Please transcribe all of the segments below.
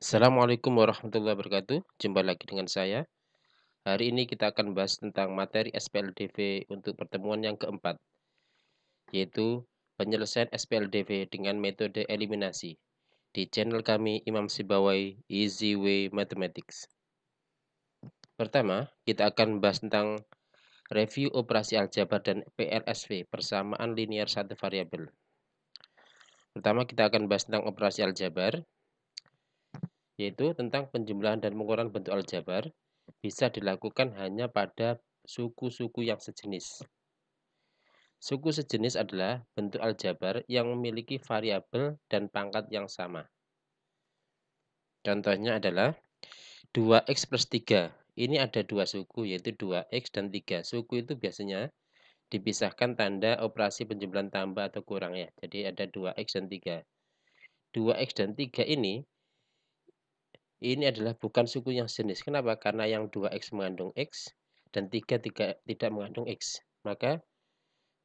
Assalamualaikum warahmatullahi wabarakatuh. Jumpa lagi dengan saya. Hari ini kita akan bahas tentang materi SPLDV untuk pertemuan yang keempat, yaitu penyelesaian SPLDV dengan metode eliminasi. Di channel kami Imam Sibawai Easy Way Mathematics. Pertama, kita akan bahas tentang review operasi aljabar dan PLSV, persamaan linear satu variabel. Pertama, kita akan bahas tentang operasi aljabar, yaitu tentang penjumlahan dan pengurangan bentuk aljabar bisa dilakukan hanya pada suku-suku yang sejenis. Suku sejenis adalah bentuk aljabar yang memiliki variabel dan pangkat yang sama. Contohnya adalah 2x plus 3. Ini ada dua suku, yaitu 2x dan 3. Suku itu biasanya dipisahkan tanda operasi penjumlahan tambah atau kurang ya. Jadi ada 2x dan 3. 2x dan 3 ini adalah bukan suku yang sejenis. Kenapa? Karena yang 2x mengandung x dan 3 tidak mengandung x. Maka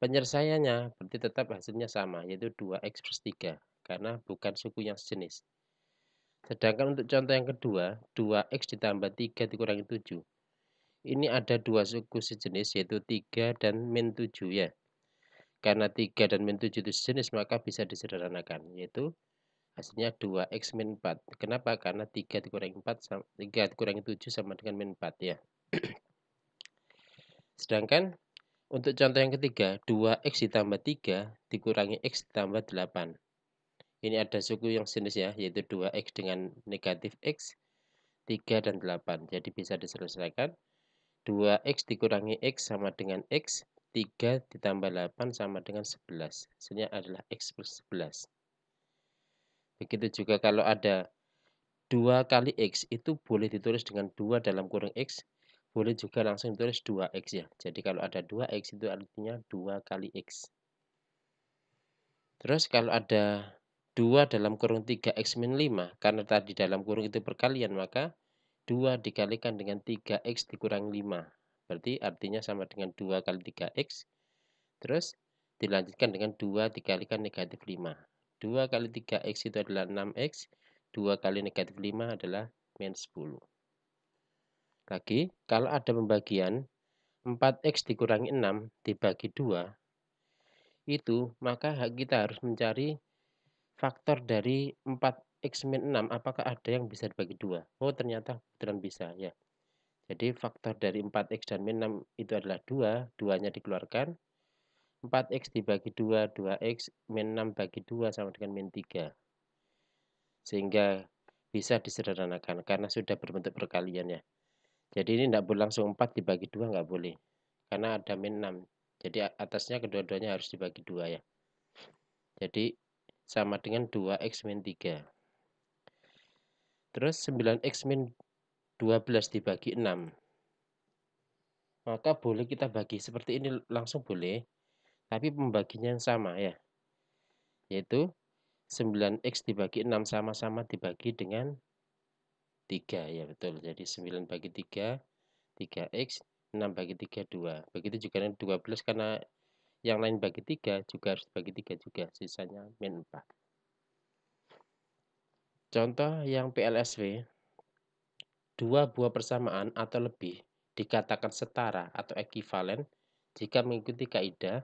penyelesaiannya berarti tetap hasilnya sama, yaitu 2x plus 3. Karena bukan suku yang sejenis. Sedangkan untuk contoh yang kedua, 2x ditambah 3 dikurangi 7. Ini ada dua suku sejenis, yaitu 3 dan min 7 ya. Karena 3 dan min 7 itu sejenis, maka bisa disederhanakan, yaitu hasilnya 2x min 4. Kenapa? Karena 3 dikurangi 4 3 dikurangi 7 sama dengan min 4 ya. Sedangkan untuk contoh yang ketiga, 2x ditambah 3 dikurangi x ditambah 8. Ini ada suku yang sejenis ya, yaitu 2x dengan negatif x, 3 dan 8. Jadi bisa diselesaikan. 2x dikurangi x sama dengan x, 3 ditambah 8 sama dengan 11. Hasilnya adalah x plus 11. Begitu juga kalau ada 2 kali x itu boleh ditulis dengan 2 dalam kurung x, boleh juga langsung ditulis 2x ya. Jadi kalau ada 2x itu artinya 2 kali x. Terus kalau ada 2 dalam kurung 3x min 5, karena tadi dalam kurung itu perkalian, maka 2 dikalikan dengan 3x dikurangi 5. Berarti artinya sama dengan 2 kali 3x. Terus dilanjutkan dengan 2 dikalikan negatif 5. 2 kali 3x itu adalah 6x. 2 kali negatif 5 adalah min 10. Lagi, kalau ada pembagian 4x dikurangi 6 dibagi 2, itu maka kita harus mencari faktor dari 4x min 6. Apakah ada yang bisa dibagi 2? Oh, ternyata beneran bisa ya. Jadi faktor dari 4x dan min 6 itu adalah 2, 2-nya dikeluarkan. 4x dibagi 2, 2x min 6 bagi 2 sama dengan min 3. Sehingga bisa disederhanakan karena sudah berbentuk perkalian ya. Jadi ini tidak boleh langsung 4 dibagi 2, nggak boleh. Karena ada min 6. Jadi atasnya kedua-duanya harus dibagi 2 ya. Jadi sama dengan 2x min 3. Terus 9x min 12 dibagi 6. Maka boleh kita bagi seperti ini langsung boleh. Tapi pembaginya yang sama ya. Yaitu 9x dibagi 6 sama-sama dibagi dengan 3 ya betul. Jadi 9 bagi 3, 3x, 6 bagi 3, 2. Begitu juga dengan 12 karena yang lain bagi 3 juga harus bagi 3 juga. Sisanya min 4. Contoh yang PLSV, dua buah persamaan atau lebih dikatakan setara atau ekivalen jika mengikuti kaidah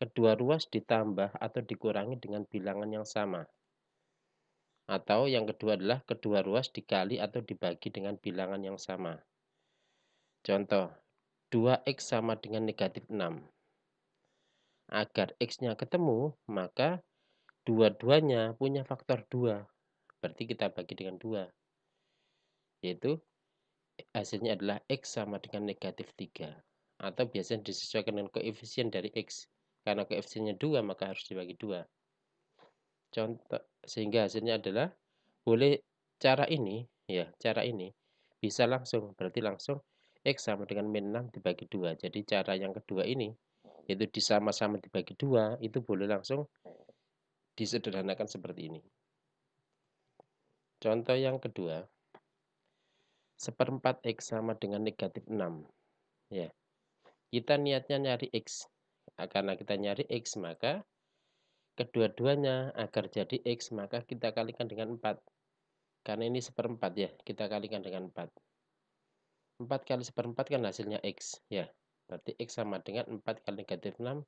kedua ruas ditambah atau dikurangi dengan bilangan yang sama. Atau yang kedua adalah kedua ruas dikali atau dibagi dengan bilangan yang sama. Contoh, 2x sama dengan negatif 6. Agar x-nya ketemu, maka dua-duanya punya faktor 2. Berarti kita bagi dengan 2. Yaitu hasilnya adalah x sama dengan negatif 3. Atau biasanya disesuaikan dengan koefisien dari x. Karena koefisiennya 2, maka harus dibagi 2. Contoh, sehingga hasilnya adalah boleh cara ini, ya, cara ini bisa langsung, berarti langsung x sama dengan min 6 dibagi 2. Jadi cara yang kedua ini, yaitu disama-sama dibagi 2, itu boleh langsung disederhanakan seperti ini. Contoh yang kedua, 1/4x sama dengan negatif 6. Ya, kita niatnya nyari x. Karena kita nyari x, maka kedua-duanya agar jadi x, maka kita kalikan dengan 4. Karena ini seperempat ya, kita kalikan dengan 4. 4 kali seperempat kan hasilnya X ya. Berarti X sama dengan 4 kali negatif 6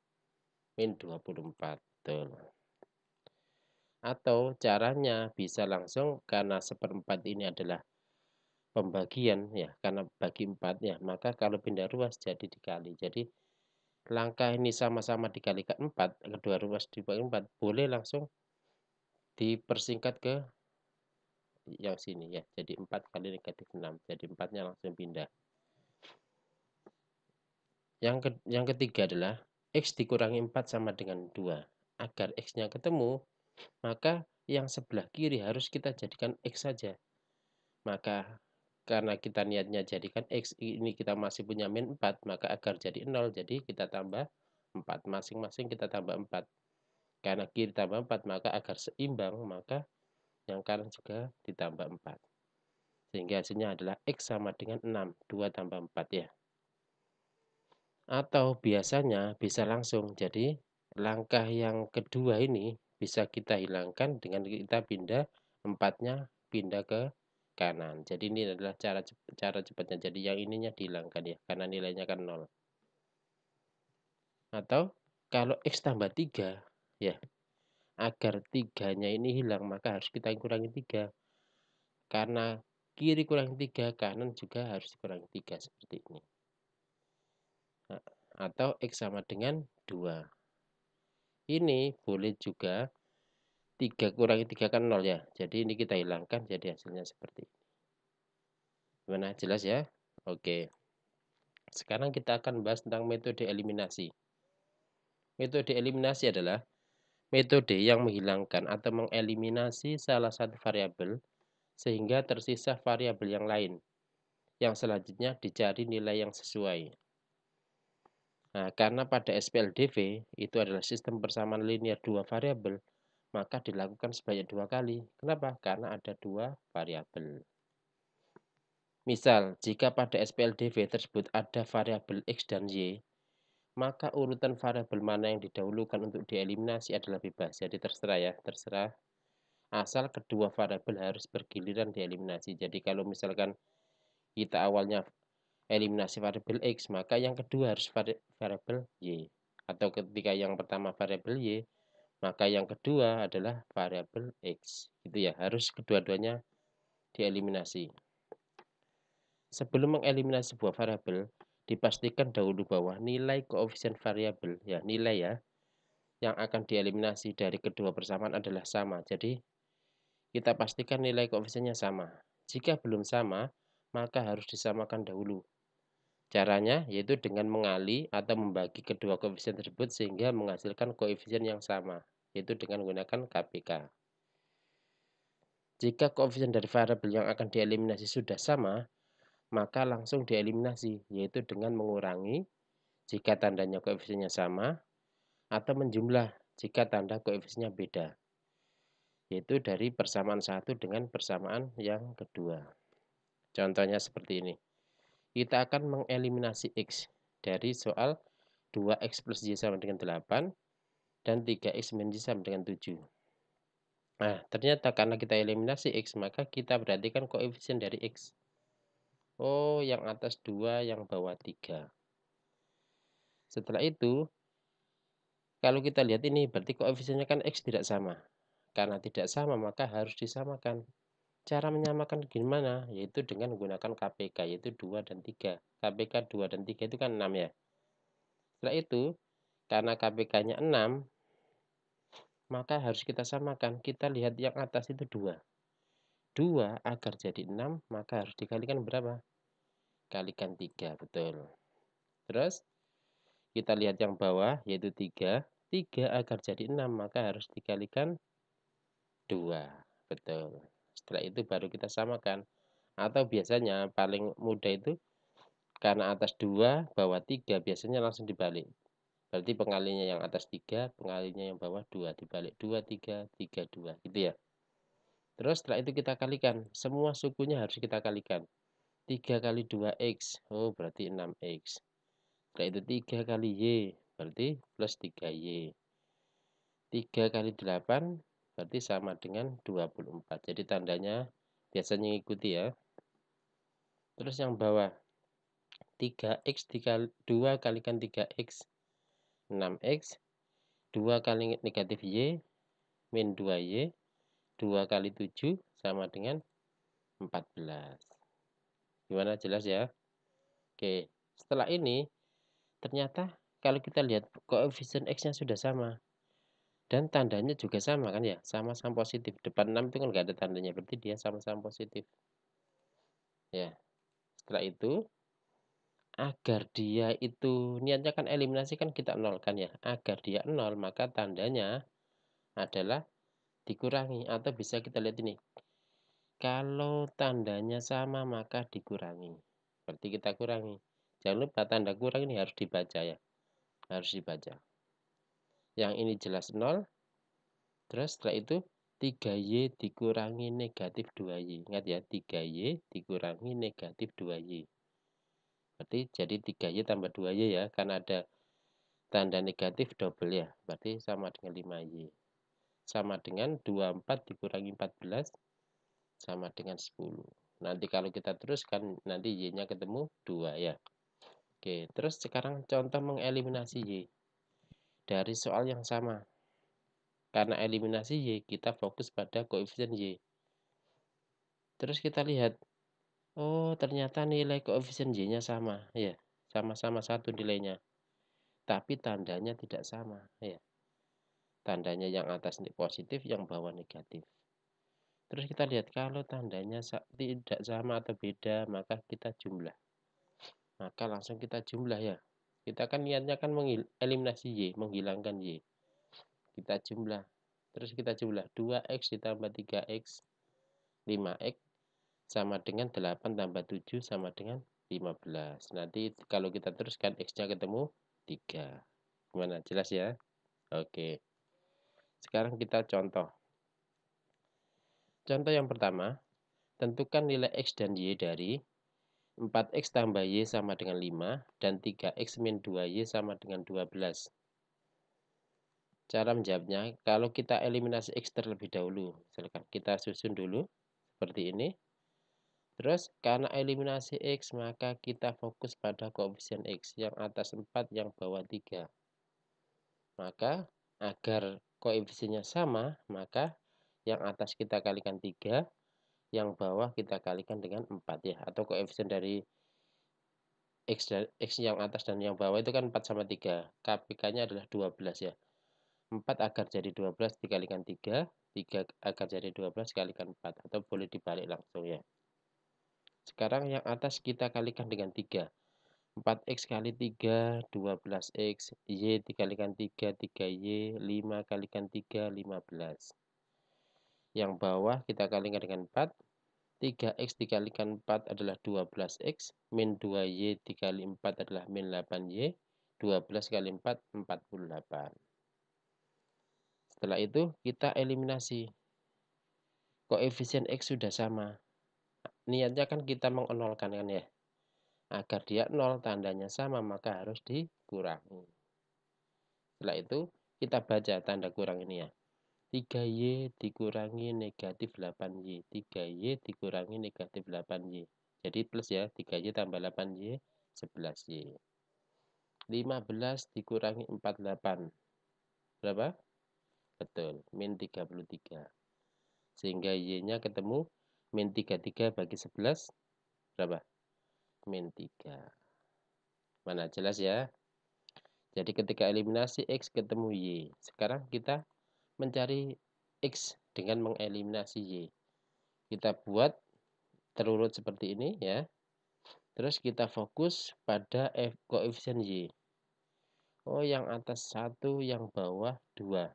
min 24. Betul. Atau caranya bisa langsung karena seperempat ini adalah pembagian ya, karena bagi 4 ya, maka kalau pindah ruas jadi dikali. Jadi langkah ini sama-sama dikalikan 4, kedua ruas dibagi 4, boleh langsung dipersingkat ke yang sini ya. Jadi 4 kali negatif 6. Jadi 4-nya langsung pindah. Yang ketiga adalah X dikurangi 4 sama dengan 2. Agar X-nya ketemu, maka yang sebelah kiri harus kita jadikan X saja. Maka karena kita niatnya jadikan X, ini kita masih punya min 4, maka agar jadi 0, jadi kita tambah 4. Masing-masing kita tambah 4. Karena kiri tambah 4, maka agar seimbang, maka yang kanan juga ditambah 4. Sehingga hasilnya adalah X sama dengan 6. 2 tambah 4 ya. Atau biasanya bisa langsung. Jadi langkah yang kedua ini bisa kita hilangkan dengan kita pindah 4-nya pindah ke kanan. Jadi ini adalah cara cepatnya. Jadi yang ininya dihilangkan ya, karena nilainya kan 0. Atau kalau X tambah 3 ya, agar 3-nya ini hilang maka harus kita kurangi 3. Karena kiri kurangi 3, kanan juga harus dikurangi 3 seperti ini. Nah, atau X sama dengan 2. Ini boleh juga 3 kurangi 3 kan 0 ya. Jadi ini kita hilangkan jadi hasilnya seperti ini. Gimana? Jelas ya? Oke. Sekarang kita akan bahas tentang metode eliminasi. Metode eliminasi adalah metode yang menghilangkan atau mengeliminasi salah satu variabel sehingga tersisa variabel yang lain. Yang selanjutnya dicari nilai yang sesuai. Nah, karena pada SPLDV itu adalah sistem persamaan linear dua variabel, maka dilakukan sebanyak 2 kali. Kenapa? Karena ada 2 variabel. Misal, jika pada SPLDV tersebut ada variabel X dan Y, maka urutan variabel mana yang didahulukan untuk dieliminasi adalah bebas. Jadi terserah ya, terserah. Asal kedua variabel harus bergiliran dieliminasi. Jadi kalau misalkan kita awalnya eliminasi variabel X, maka yang kedua harus variabel Y. Atau ketika yang pertama variabel Y, maka yang kedua adalah variabel X. Gitu ya, harus kedua-duanya dieliminasi. Sebelum mengeliminasi sebuah variabel, dipastikan dahulu bahwa nilai koefisien variabel, ya nilai ya, yang akan dieliminasi dari kedua persamaan adalah sama. Jadi, kita pastikan nilai koefisiennya sama. Jika belum sama, maka harus disamakan dahulu. Caranya yaitu dengan mengali atau membagi kedua koefisien tersebut sehingga menghasilkan koefisien yang sama, yaitu dengan menggunakan KPK. Jika koefisien dari variabel yang akan dieliminasi sudah sama, maka langsung dieliminasi, yaitu dengan mengurangi jika tandanya koefisiennya sama, atau menjumlah jika tanda koefisiennya beda, yaitu dari persamaan satu dengan persamaan yang kedua. Contohnya seperti ini. Kita akan mengeliminasi X dari soal 2X plus Y sama dengan 8 dan 3X minus Y sama dengan 7. Nah, ternyata karena kita eliminasi X, maka kita perhatikan koefisien dari X. Oh, yang atas 2, yang bawah 3. Setelah itu, kalau kita lihat ini, berarti koefisiennya kan X tidak sama. Karena tidak sama, maka harus disamakan. Cara menyamakan gimana? Yaitu dengan menggunakan KPK, yaitu 2 dan 3. KPK 2 dan 3 itu kan 6 ya. Setelah itu, karena KPK-nya 6, maka harus kita samakan. Kita lihat yang atas itu 2. 2 agar jadi 6, maka harus dikalikan berapa? Kalikan 3, betul. Terus, kita lihat yang bawah, yaitu 3. 3 agar jadi 6, maka harus dikalikan 2, betul. Setelah itu baru kita samakan. Atau biasanya paling mudah itu, karena atas 2, bawah 3, biasanya langsung dibalik. Berarti pengalinya yang atas 3, pengalinya yang bawah 2, dibalik 2, 3, 3, 2, gitu ya. Terus setelah itu kita kalikan, semua sukunya harus kita kalikan. 3 kali 2X, oh berarti 6X. Setelah itu 3 kali Y, berarti plus 3Y. 3 kali 8, berarti sama dengan 24. Jadi tandanya biasanya ngikuti ya. Terus yang bawah 3x dikali 2 kalikan 3x 6x 2 kali negatif y min 2y 2 kali 7 sama dengan 14. Gimana, jelas ya? Oke, setelah ini ternyata kalau kita lihat koefisien x-nya sudah sama dan tandanya juga sama kan ya, sama-sama positif. Depan 6 itu kan nggak ada tandanya, berarti dia sama-sama positif. Ya, setelah itu agar dia itu niatnya kan eliminasi kan kita nolkan ya. Agar dia 0 maka tandanya adalah dikurangi, atau bisa kita lihat ini. Kalau tandanya sama maka dikurangi. Berarti kita kurangi. Jangan lupa tanda kurang ini harus dibaca ya. Harus dibaca. Yang ini jelas 0. Terus setelah itu 3y dikurangi negatif 2y. Ingat ya, 3y dikurangi negatif 2y. Berarti jadi 3y tambah 2y ya. Karena ada tanda negatif double ya. Berarti sama dengan 5y. Sama dengan 24 dikurangi 14 sama dengan 10. Nanti kalau kita teruskan nanti y-nya ketemu 2 ya. Oke, terus sekarang contoh mengeliminasi y. Dari soal yang sama. Karena eliminasi y, kita fokus pada koefisien y. Terus kita lihat, oh ternyata nilai koefisien y-nya sama. Ya, sama-sama 1 nilainya. Tapi tandanya tidak sama. Ya, tandanya yang atas positif, yang bawah negatif. Terus kita lihat, kalau tandanya tidak sama atau beda, maka kita jumlah. Maka langsung kita jumlah ya. Kita kan niatnya kan eliminasi y, menghilangkan y. Kita jumlah. Terus kita jumlah 2x ditambah 3x 5x sama dengan 8 tambah 7 sama dengan 15. Nanti kalau kita teruskan x-nya ketemu 3. Gimana? Jelas ya? Oke. Sekarang kita contoh. Contoh yang pertama, tentukan nilai x dan y dari 4x tambah y sama dengan 5 dan 3x min 2y sama dengan 12. Cara menjawabnya, kalau kita eliminasi x terlebih dahulu, misalkan kita susun dulu seperti ini. Terus karena eliminasi x, maka kita fokus pada koefisien x, yang atas 4, yang bawah 3. Maka agar koefisiennya sama, maka yang atas kita kalikan 3, yang bawah kita kalikan dengan 4 ya. Atau koefisien dari x yang atas dan yang bawah itu kan 4 sama 3. KPK-nya adalah 12 ya. 4 agar jadi 12 dikalikan 3, 3 agar jadi 12 kalikan 4. Atau boleh dibalik langsung ya. Sekarang yang atas kita kalikan dengan 3. 4x kali 3, 12x. Y dikalikan 3, 3y. 5 kalikan 3, 15. Yang bawah kita kalikan dengan 4. 3x dikalikan 4 adalah 12x. Min 2y dikali 4 adalah min 8y. 12 kali 4, 48. Setelah itu kita eliminasi. Koefisien x sudah sama. Niatnya kan kita mengnolkan kan ya. Agar dia 0 tandanya sama maka harus dikurangi. Setelah itu kita baca tanda kurang ini ya. 3y dikurangi negatif 8y. 3y dikurangi negatif 8y. Jadi plus ya, 3y tambah 8y 11y. 15 dikurangi 48. Berapa? Betul, min 33. Sehingga y-nya ketemu min 33 bagi 11 berapa? Min 3. Mana, jelas ya? Jadi ketika eliminasi x ketemu y. Sekarang kita mencari x dengan mengeliminasi y. Kita buat terurut seperti ini ya. Terus kita fokus pada koefisien y. Oh, yang atas 1, yang bawah 2.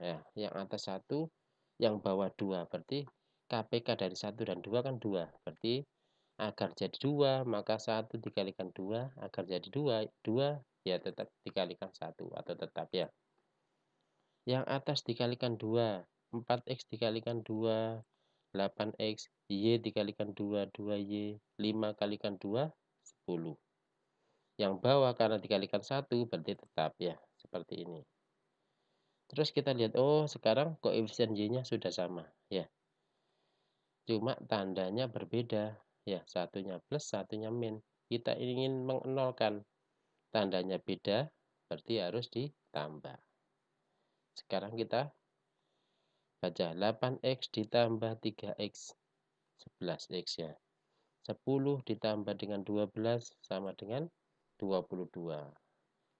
Ya, yang atas 1, yang bawah 2. Berarti KPK dari 1 dan 2 kan 2. Berarti agar jadi 2, maka 1 dikalikan 2. Agar jadi 2, 2 ya tetap dikalikan 1 atau tetap ya. Yang atas dikalikan 2. 4x dikalikan 2. 8x. Y dikalikan 2. 2y. 5 kalikan 2. 10. Yang bawah karena dikalikan 1 berarti tetap ya. Seperti ini. Terus kita lihat, oh sekarang koefisien y-nya sudah sama ya. Cuma tandanya berbeda. Ya, satunya plus, satunya min. Kita ingin mengenolkan. Tandanya beda, berarti harus ditambah. Sekarang kita baca 8x ditambah 3x, 11x ya. 10 ditambah dengan 12 sama dengan 22.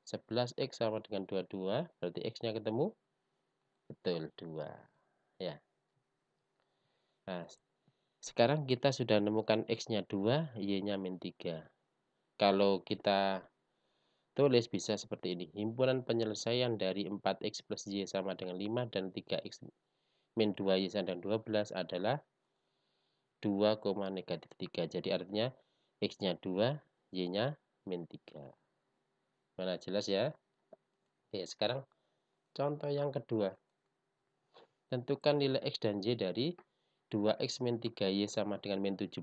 11x sama dengan 22, berarti x-nya ketemu? Betul, 2. Ya. Nah, sekarang kita sudah menemukan x-nya 2, y-nya min 3. Kalau kita tulis bisa seperti ini. Himpunan penyelesaian dari 4x plus y sama dengan 5 dan 3x min 2y sama dengan 12 adalah 2, negatif 3. Jadi artinya x-nya 2, y-nya min 3. Mana jelas ya? Oke, sekarang contoh yang kedua. Tentukan nilai x dan y dari 2x min 3y sama dengan min 17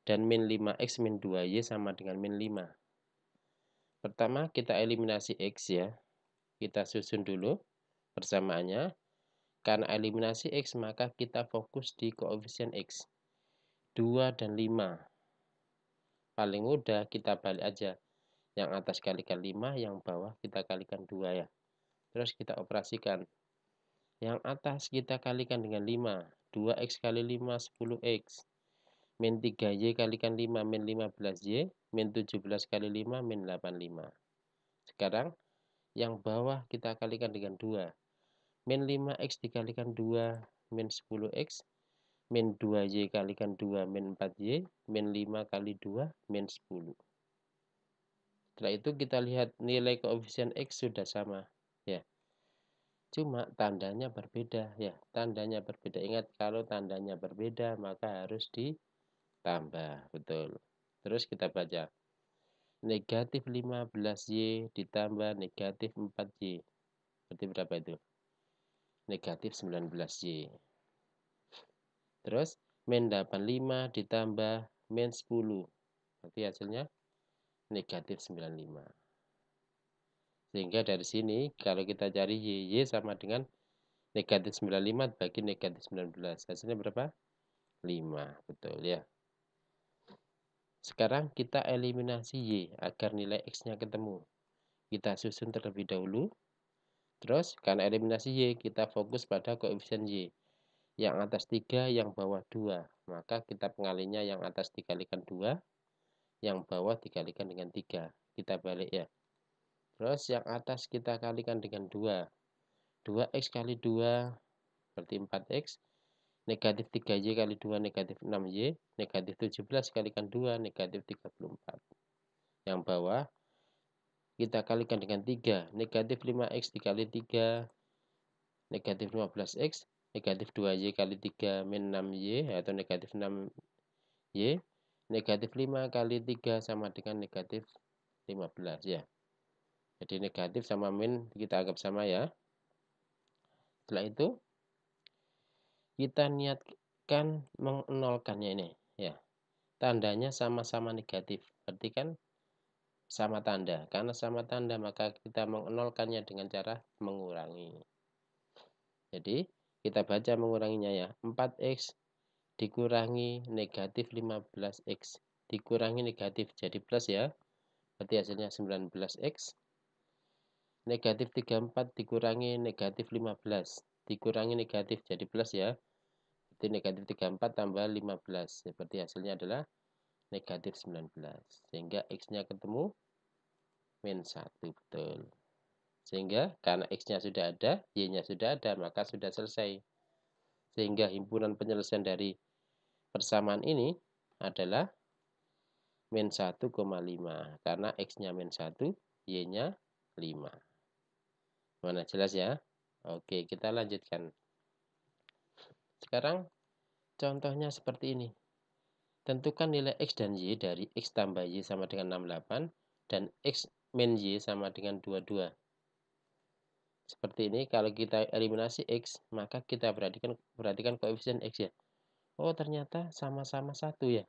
dan min 5x min 2y sama dengan min 5. Pertama kita eliminasi x ya. Kita susun dulu persamaannya. Karena eliminasi x maka kita fokus di koefisien x. 2 dan 5. Paling mudah kita balik aja. Yang atas kalikan 5, yang bawah kita kalikan 2 ya. Terus kita operasikan. Yang atas kita kalikan dengan 5. 2x kali 5, 10x. Min 3y kalikan 5, min 15y. Min 17 kali 5, min 85. Sekarang, yang bawah kita kalikan dengan 2. Min 5x dikalikan 2, min 10x. Min 2y kalikan 2, min 4y. Min 5 kali 2, min 10. Setelah itu kita lihat nilai koefisien x sudah sama. Ya. Cuma tandanya berbeda ya, tandanya berbeda. Ingat kalau tandanya berbeda maka harus ditambah, betul. Terus kita baca. Negatif 15y ditambah negatif 4y. Berarti berapa itu? Negatif 19y. Terus min 85 ditambah min 10. Berarti hasilnya negatif 95. Sehingga dari sini kalau kita cari y sama dengan negatif 95 bagi negatif 19. Hasilnya berapa? 5. Betul ya. Sekarang kita eliminasi y agar nilai x-nya ketemu. Kita susun terlebih dahulu. Terus karena eliminasi y kita fokus pada koefisien y. Yang atas 3, yang bawah 2. Maka kita pengalinya yang atas dikalikan 2. Yang bawah dikalikan dengan 3. Kita balik ya. Terus yang atas kita kalikan dengan 2. 2x kali 2 berarti 4x. Negatif 3y kali 2 negatif 6y. Negatif 17 kalikan 2 negatif 34. Yang bawah kita kalikan dengan 3. Negatif 5x dikali 3 negatif 15x. Negatif 2y kali 3 min 6y atau negatif 6y. Negatif 5 kali 3 sama dengan negatif 15 ya. Jadi negatif sama min kita anggap sama ya. Setelah itu kita niatkan mengnolkannya ini ya. Tandanya sama-sama negatif. Berarti kan sama tanda. Karena sama tanda maka kita mengnolkannya dengan cara mengurangi. Jadi kita baca menguranginya ya. 4x dikurangi negatif 15x dikurangi negatif jadi plus ya. Berarti hasilnya 19x. Negatif 34 dikurangi negatif 15 dikurangi negatif jadi plus ya. Berarti negatif 34 tambah 15. Seperti hasilnya adalah negatif 19. Sehingga x-nya ketemu min 1. Betul. Sehingga karena x-nya sudah ada, y-nya sudah ada, maka sudah selesai. Sehingga himpunan penyelesaian dari persamaan ini adalah min 1,5. Karena x-nya min 1, y-nya 5. Mana jelas ya? Oke, kita lanjutkan. Sekarang contohnya seperti ini. Tentukan nilai x dan y dari x tambah y sama dengan 68 dan x min y sama dengan 22. Seperti ini, kalau kita eliminasi x, maka kita perhatikan koefisien x ya. Oh, ternyata sama-sama 1 ya.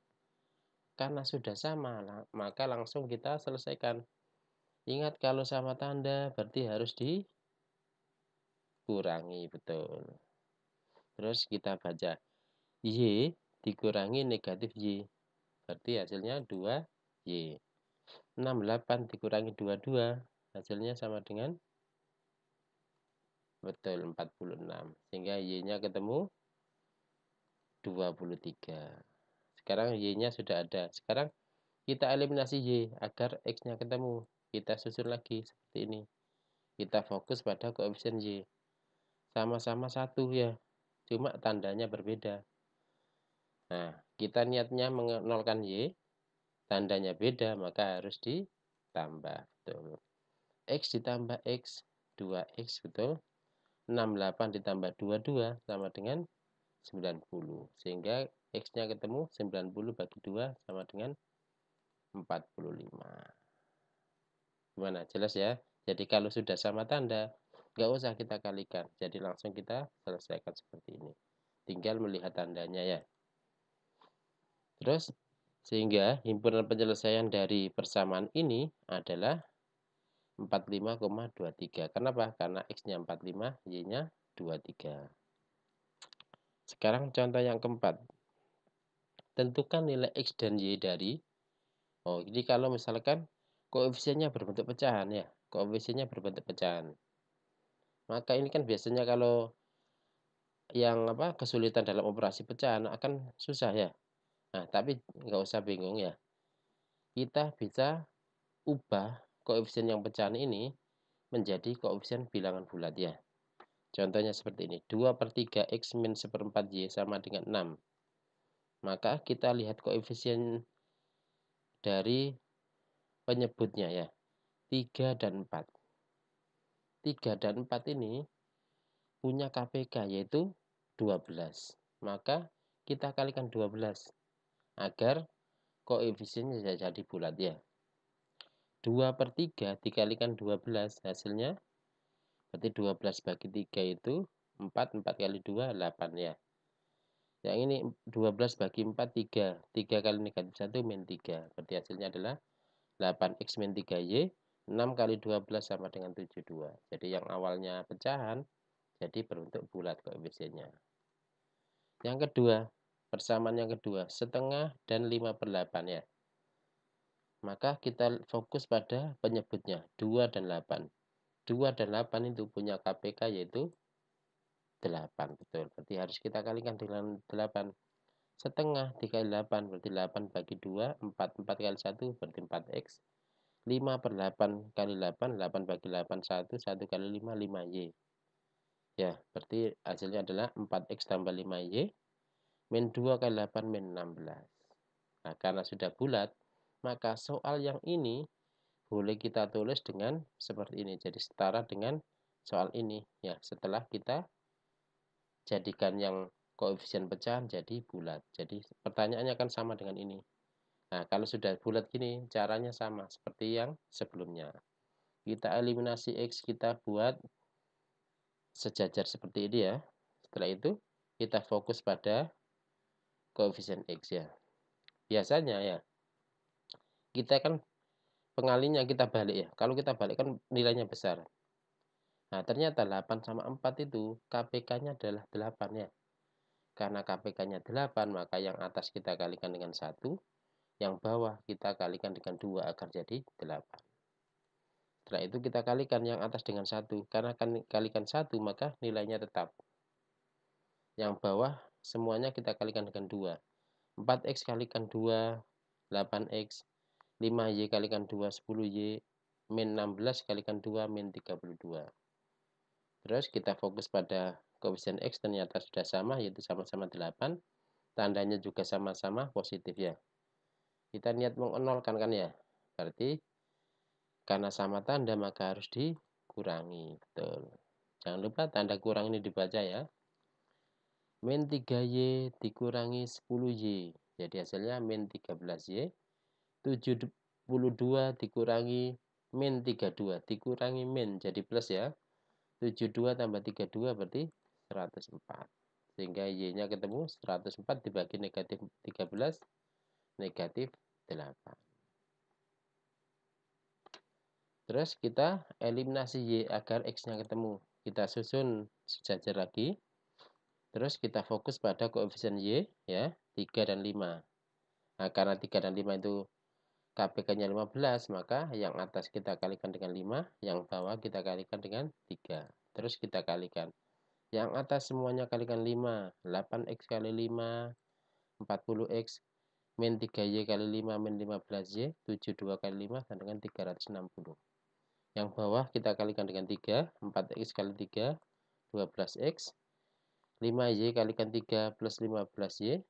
Karena sudah sama, maka langsung kita selesaikan. Ingat kalau sama tanda berarti harus dikurangi, betul. Terus kita baca. Y dikurangi negatif Y. Berarti hasilnya 2Y. 68 dikurangi 22. Hasilnya sama dengan betul 46. Sehingga Y-nya ketemu 23. Sekarang Y-nya sudah ada. Sekarang kita eliminasi Y agar X-nya ketemu. Kita susun lagi seperti ini. Kita fokus pada koefisien Y. Sama-sama 1 ya. Cuma tandanya berbeda. Nah, kita niatnya menolkan Y. Tandanya beda, maka harus ditambah. Betul. X ditambah X, 2X, betul. 68 ditambah 22 sama dengan 90. Sehingga X-nya ketemu 90 bagi 2 sama dengan 45. Gimana? Jelas ya? Jadi kalau sudah sama tanda, nggak usah kita kalikan. Jadi langsung kita selesaikan seperti ini. Tinggal melihat tandanya ya. Terus, sehingga himpunan penyelesaian dari persamaan ini adalah 45,23. Kenapa? Karena X-nya 45, Y-nya 23. Sekarang contoh yang keempat. Tentukan nilai X dan Y dari, jadi kalau misalkan koefisiennya berbentuk pecahan ya. Koefisiennya berbentuk pecahan. Maka ini kan biasanya kalau yang kesulitan dalam operasi pecahan akan susah ya. Nah, tapi nggak usah bingung ya. Kita bisa ubah koefisien yang pecahan ini menjadi koefisien bilangan bulat ya. Contohnya seperti ini. 2/3 X min 1/4 Y sama dengan 6. Maka kita lihat koefisien dari penyebutnya ya. 3 dan 4. 3 dan 4 ini punya KPK yaitu 12. Maka kita kalikan 12 agar koefisiennya jadi bulat ya. 2/3 dikalikan 12 hasilnya berarti 12 bagi 3 itu 4. 4 kali 2 8 ya. Yang ini 12 bagi 4 3. 3 kali negatif 1 min 3. Berarti hasilnya adalah 8X min 3Y. 6 kali 12 sama dengan 72. Jadi yang awalnya pecahan jadi berbentuk bulat koefisiennya. Yang kedua, persamaan yang kedua, setengah dan 5/8 ya. Maka kita fokus pada penyebutnya 2 dan 8. 2 dan 8 itu punya KPK yaitu 8. Betul. Berarti harus kita kalikan dengan 8. Setengah dikali 8 berarti 8 bagi 2, 4. 4 kali 1 berarti 4X. 5/8 kali 8, 8 bagi 8, 1. 1 kali 5, 5Y. Ya, berarti hasilnya adalah 4X tambah 5Y. Min 2 kali 8 min 16. Nah, karena sudah bulat, maka soal yang ini boleh kita tulis dengan seperti ini. Jadi setara dengan soal ini. Ya, setelah kita jadikan yang koefisien pecahan jadi bulat. Jadi pertanyaannya akan sama dengan ini. Nah, kalau sudah bulat gini, caranya sama seperti yang sebelumnya. Kita eliminasi X, kita buat sejajar seperti ini ya. Setelah itu, kita fokus pada koefisien X ya. Biasanya ya, kita kan pengalinya kita balik ya. Kalau kita balik kan nilainya besar. Nah, ternyata 8 sama 4 itu KPK-nya adalah 8 ya. Karena KPK-nya 8, maka yang atas kita kalikan dengan 1, yang bawah kita kalikan dengan 2 agar jadi 8. Setelah itu kita kalikan yang atas dengan 1. Karena kalikan 1, maka nilainya tetap. Yang bawah semuanya kita kalikan dengan 2. 4X kalikan 2, 8X. 5Y kalikan 2, 10Y. Min 16 kalikan 2, min 32. Terus kita fokus pada koefisien X ternyata sudah sama, yaitu sama-sama 8. Tandanya juga sama-sama positif ya. Kita niat menolkan kan ya. Berarti karena sama tanda maka harus dikurangi. Betul. Jangan lupa tanda kurang ini dibaca ya. Min 3Y dikurangi 10Y. Jadi hasilnya min 13Y. 72 dikurangi min 32. Dikurangi min jadi plus ya. 72 tambah 32 berarti 104. Sehingga Y-nya ketemu 104 dibagi negatif 13, negatif 8. Terus kita eliminasi Y agar X-nya ketemu. Kita susun sejajar lagi. Terus kita fokus pada koefisien Y ya, 3 dan 5. Nah, karena 3 dan 5 itu KPK-nya 15, maka yang atas kita kalikan dengan 5, yang bawah kita kalikan dengan 3. Terus kita kalikan. Yang atas semuanya kalikan 5, 8x kali 5, 40x, min 3y kali 5, min 15y, 72 kali 5, sama dengan 360. Yang bawah kita kalikan dengan 3, 4x kali 3, 12x, 5y kalikan 3 plus 15y,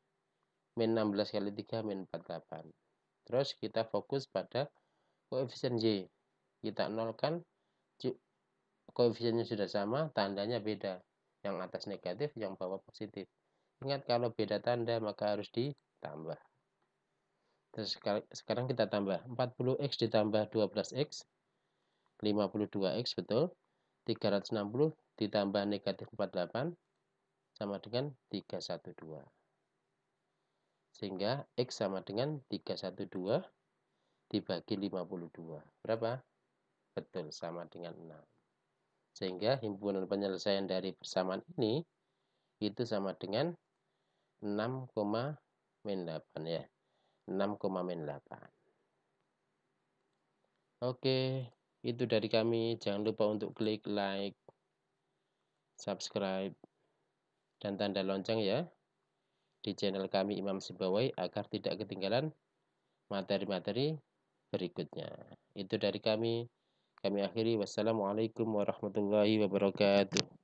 min 16 kali 3, min 48. Terus kita fokus pada koefisien Y. Kita nolkan, koefisiennya sudah sama, tandanya beda. Yang atas negatif, yang bawah positif. Ingat, kalau beda tanda maka harus ditambah. Terus sekarang kita tambah 40x ditambah 12x, 52x, betul. 360 ditambah negatif 48 sama dengan 312. Sehingga x sama dengan 312 dibagi 52. Berapa? Betul, sama dengan 6. Sehingga himpunan penyelesaian dari persamaan ini itu sama dengan 6,8 ya. 6,8. Oke, itu dari kami. Jangan lupa untuk klik like, subscribe, dan tanda lonceng ya di channel kami Imam Sibawai agar tidak ketinggalan materi-materi berikutnya. Itu dari kami. Kami akhiri. Wassalamualaikum warahmatullahi wabarakatuh.